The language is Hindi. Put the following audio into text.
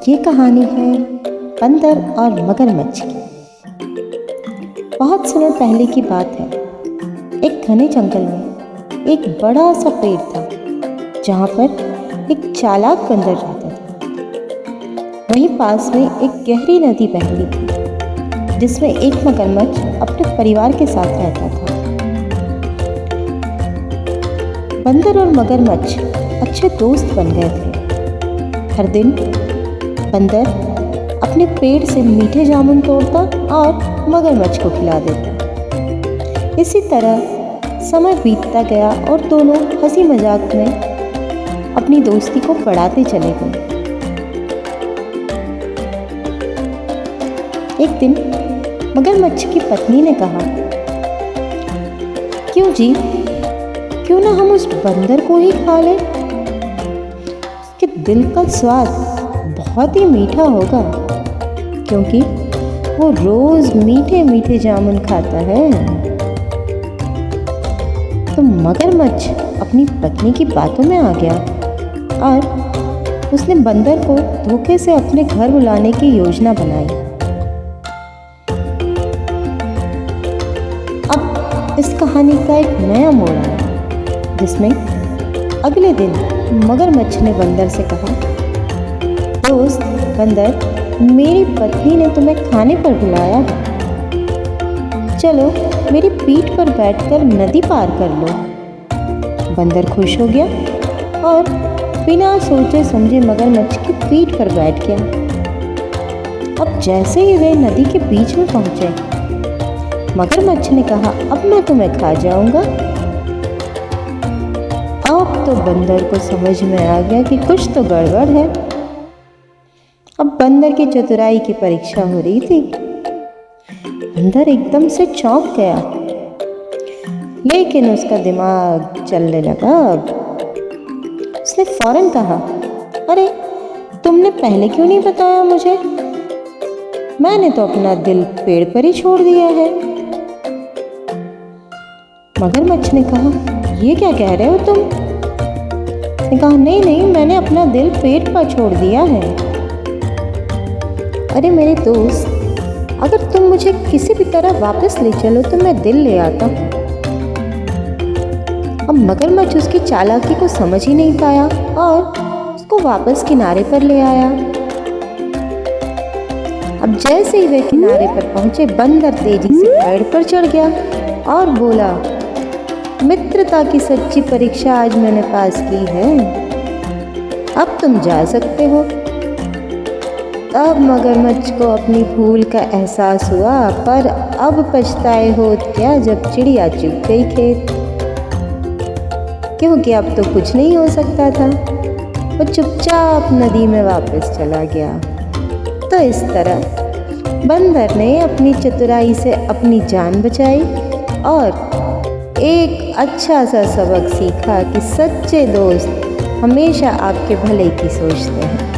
ये कहानी है बंदर और मगरमच्छ की। बहुत समय पहले की बात है। एक घने जंगल में एक बड़ा सा पेड़ था जहाँ पर एक चालाक बंदर रहता था। वहीं पास में एक गहरी नदी बहती थी जिसमें एक मगरमच्छ अपने परिवार के साथ रहता था। बंदर और मगरमच्छ अच्छे दोस्त बन गए थे। हर दिन बंदर अपने पेड़ से मीठे जामुन तोड़ता और मगरमच्छ को खिला देता। इसी तरह समय बीतता गया और दोनों हंसी मजाक में अपनी दोस्ती को बढ़ाते चले गए। एक दिन मगरमच्छ की पत्नी ने कहा, क्यों जी, क्यों ना हम उस बंदर को ही खा लें। उसके दिल का स्वाद बहुत ही मीठा होगा क्योंकि वो रोज मीठे मीठे जामुन खाता है। तो मगरमच्छ अपनी पत्नी की बातों में आ गया और उसने बंदर को धोखे से अपने घर बुलाने की योजना बनाई। अब इस कहानी का एक नया मोड़ आया जिसमें अगले दिन मगरमच्छ ने बंदर से कहा, दोस्त बंदर, मेरी पत्नी ने तुम्हें खाने पर बुलाया है। चलो मेरी पीठ पर बैठकर नदी पार कर लो। बंदर खुश हो गया और बिना सोचे समझे मगरमच्छ की पीठ पर बैठ गया। अब जैसे ही वे नदी के बीच में पहुंचे, मगरमच्छ ने कहा, अब मैं तुम्हें खा जाऊंगा। अब तो बंदर को समझ में आ गया कि कुछ तो गड़बड़ है। अब बंदर की चतुराई की परीक्षा हो रही थी। बंदर एकदम से चौंक गया, लेकिन उसका दिमाग चलने लगा। अब उसने फौरन कहा, अरे तुमने पहले क्यों नहीं बताया मुझे? मैंने तो अपना दिल पेड़ पर ही छोड़ दिया है। मगरमच्छ ने कहा, ये क्या कह रहे हो तुम? उसने कहा, नहीं नहीं, मैंने अपना दिल पेड़ पर छोड़ दिया है। अरे मेरे दोस्त, अगर तुम मुझे किसी भी तरह वापस ले चलो तो मैं दिल ले आता हूँ। अब मगरमच्छ उसकी चालाकी को समझ ही नहीं पाया और उसको वापस किनारे पर ले आया। अब जैसे ही वे किनारे पर पहुंचे, बंदर तेजी से पेड़ पर चढ़ गया और बोला, मित्रता की सच्ची परीक्षा आज मैंने पास की है। अब तुम जा सकते हो। तब मगरमच्छ को अपनी भूल का एहसास हुआ, पर अब पछताए होत क्या जब चिड़िया चुग गई खेत। क्योंकि अब तो कुछ नहीं हो सकता था। वो चुपचाप नदी में वापस चला गया। तो इस तरह बंदर ने अपनी चतुराई से अपनी जान बचाई और एक अच्छा सा सबक सीखा कि सच्चे दोस्त हमेशा आपके भले की सोचते हैं।